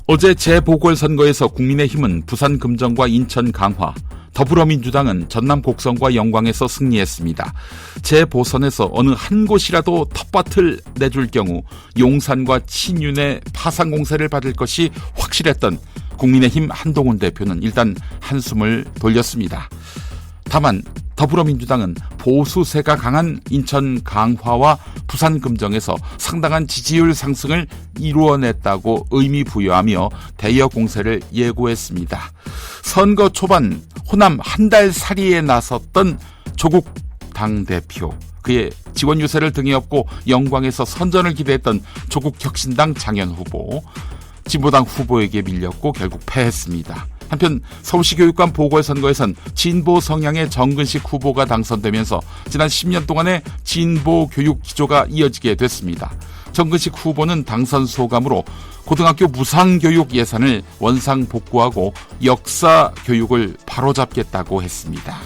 어제 재보궐선거에서 국민의힘은 부산 금정과 인천 강화, 더불어민주당은 전남 곡성과 영광에서 승리했습니다. 재보선에서 어느 한 곳이라도 텃밭을 내줄 경우 용산과 친윤의 파상 공세를 받을 것이 확실했던 국민의힘 한동훈 대표는 일단 한숨을 돌렸습니다. 다만 더불어민주당은 보수세가 강한 인천 강화와 부산 금정에서 상당한 지지율 상승을 이루어냈다고 의미 부여하며 대여 공세를 예고했습니다. 선거 초반 호남 한 달 살이에 나섰던 조국 당대표, 그의 지원 유세를 등에 업고 영광에서 선전을 기대했던 조국 혁신당 장현 후보, 진보당 후보에게 밀렸고 결국 패했습니다. 한편 서울시 교육감 보궐선거에선 진보 성향의 정근식 후보가 당선되면서 지난 10년 동안의 진보 교육 기조가 이어지게 됐습니다. 정근식 후보는 당선 소감으로 고등학교 무상교육 예산을 원상 복구하고 역사 교육을 바로잡겠다고 했습니다.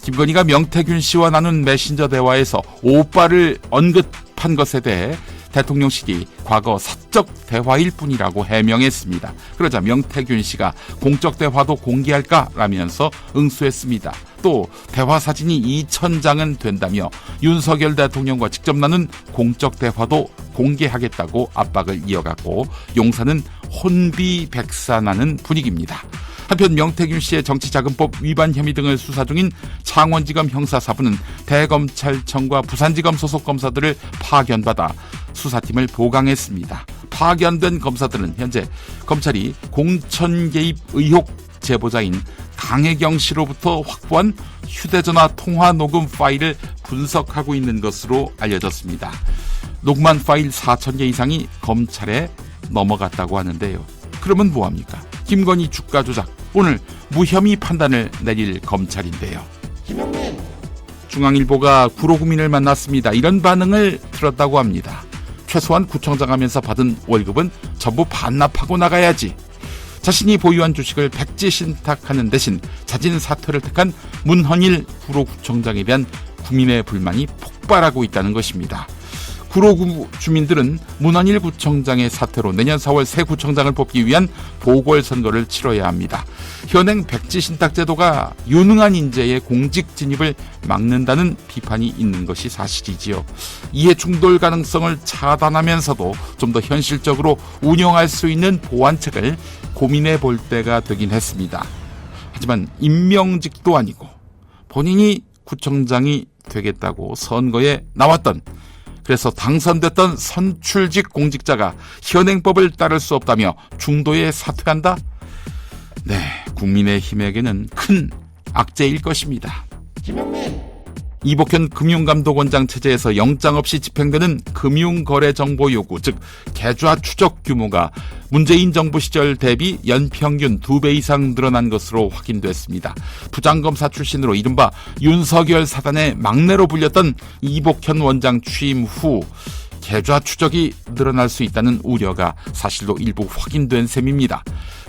김건희가 명태균 씨와 나눈 메신저 대화에서 오빠를 언급한 것에 대해 대통령실이 과거 사적 대화일 뿐이라고 해명했습니다. 그러자 명태균 씨가 공적 대화도 공개할까라면서 응수했습니다. 또 대화 사진이 2,000장은 된다며 윤석열 대통령과 직접 나눈 공적 대화도 공개하겠다고 압박을 이어갔고 용산은 혼비백산하는 분위기입니다. 한편 명태균 씨의 정치자금법 위반 혐의 등을 수사 중인 창원지검 형사사부는 대검찰청과 부산지검 소속 검사들을 파견받아 수사팀을 보강했습니다. 파견된 검사들은 현재 검찰이 공천 개입 의혹 제보자인 강혜경 씨로부터 확보한 휴대전화 통화 녹음 파일을 분석하고 있는 것으로 알려졌습니다. 녹음한 파일 4,000개 이상이 검찰에 넘어갔다고 하는데요. 그러면 뭐합니까? 김건희 주가 조작, 오늘 무혐의 판단을 내릴 검찰인데요. 중앙일보가 구로구민을 만났습니다. 이런 반응을 들었다고 합니다. 최소한 구청장 하면서 받은 월급은 전부 반납하고 나가야지. 자신이 보유한 주식을 백지신탁하는 대신 자진 사퇴를 택한 문헌일 구로구청장에 대한 국민의 불만이 폭발하고 있다는 것입니다. 구로구 주민들은 문헌일 구청장의 사퇴로 내년 4월 새 구청장을 뽑기 위한 보궐선거를 치러야 합니다. 현행 백지신탁제도가 유능한 인재의 공직 진입을 막는다는 비판이 있는 것이 사실이지요. 이해 충돌 가능성을 차단하면서도 좀 더 현실적으로 운영할 수 있는 보완책을 고민해 볼 때가 되긴 했습니다. 하지만 임명직도 아니고 본인이 구청장이 되겠다고 선거에 나왔던, 그래서 당선됐던 선출직 공직자가 현행법을 따를 수 없다며 중도에 사퇴한다? 네, 국민의힘에게는 큰 악재일 것입니다. 이복현 금융감독원장 체제에서 영장 없이 집행되는 금융거래정보 요구, 즉 계좌 추적 규모가 문재인 정부 시절 대비 연평균 2배 이상 늘어난 것으로 확인됐습니다. 부장검사 출신으로 이른바 윤석열 사단의 막내로 불렸던 이복현 원장 취임 후 계좌 추적이 늘어날 수 있다는 우려가 사실로 일부 확인된 셈입니다.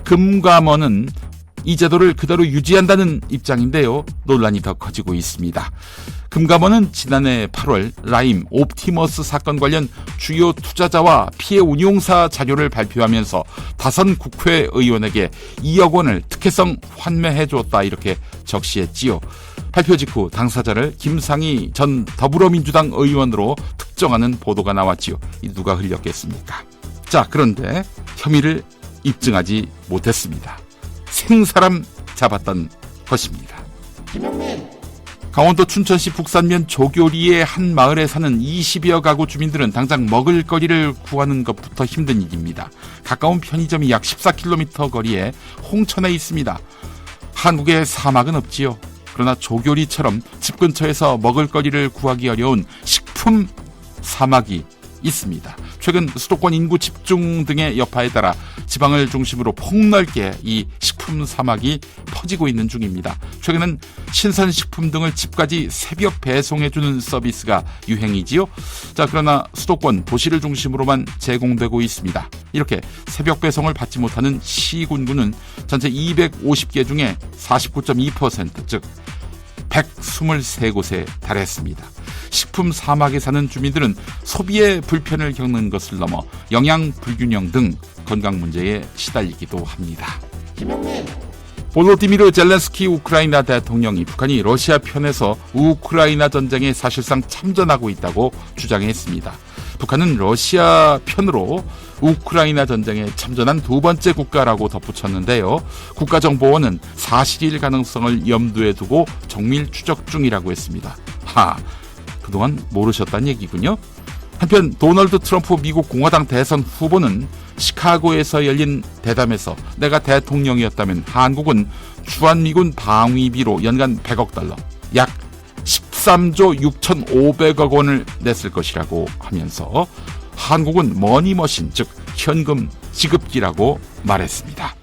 금감원은 이 제도를 그대로 유지한다는 입장인데요. 논란이 더 커지고 있습니다. 금감원은 지난해 8월 라임 옵티머스 사건 관련 주요 투자자와 피해 운용사 자료를 발표하면서 다선 국회의원에게 2억 원을 특혜성 환매해줬다, 이렇게 적시했지요. 발표 직후 당사자를 김상희 전 더불어민주당 의원으로 특정하는 보도가 나왔지요. 누가 흘렸겠습니까? 자, 그런데 혐의를 입증하지 못했습니다. 생사람 잡았던 것입니다. 강원도 춘천시 북산면 조교리의 한 마을에 사는 20여 가구 주민들은 당장 먹을거리를 구하는 것부터 힘든 일입니다. 가까운 편의점이 약 14km 거리에 홍천에 있습니다. 한국에 사막은 없지요. 그러나 조교리처럼 집 근처에서 먹을거리를 구하기 어려운 식품 사막이 있습니다. 최근 수도권 인구 집중 등의 여파에 따라 지방을 중심으로 폭넓게 이 식품 사막이 퍼지고 있는 중입니다. 최근엔 신선식품 등을 집까지 새벽 배송해주는 서비스가 유행이지요. 자, 그러나 수도권 도시를 중심으로만 제공되고 있습니다. 이렇게 새벽 배송을 받지 못하는 시군구는 전체 250개 중에 49.2%, 즉 123곳에 달했습니다. 식품 사막에 사는 주민들은 소비에 불편을 겪는 것을 넘어 영양 불균형 등 건강 문제에 시달리기도 합니다. 볼로디미르 젤렌스키 우크라이나 대통령이 북한이 러시아 편에서 우크라이나 전쟁에 사실상 참전하고 있다고 주장했습니다. 북한은 러시아 편으로 우크라이나 전쟁에 참전한 두 번째 국가라고 덧붙였는데요. 국가정보원은 사실일 가능성을 염두에 두고 정밀 추적 중이라고 했습니다. 그동안 모르셨다는 얘기군요. 한편 도널드 트럼프 미국 공화당 대선 후보는 시카고에서 열린 대담에서 내가 대통령이었다면 한국은 주한미군 방위비로 연간 100억 달러, 약 13조 6,500억 원을 냈을 것이라고 하면서 한국은 머니머신, 즉 현금 지급기라고 말했습니다.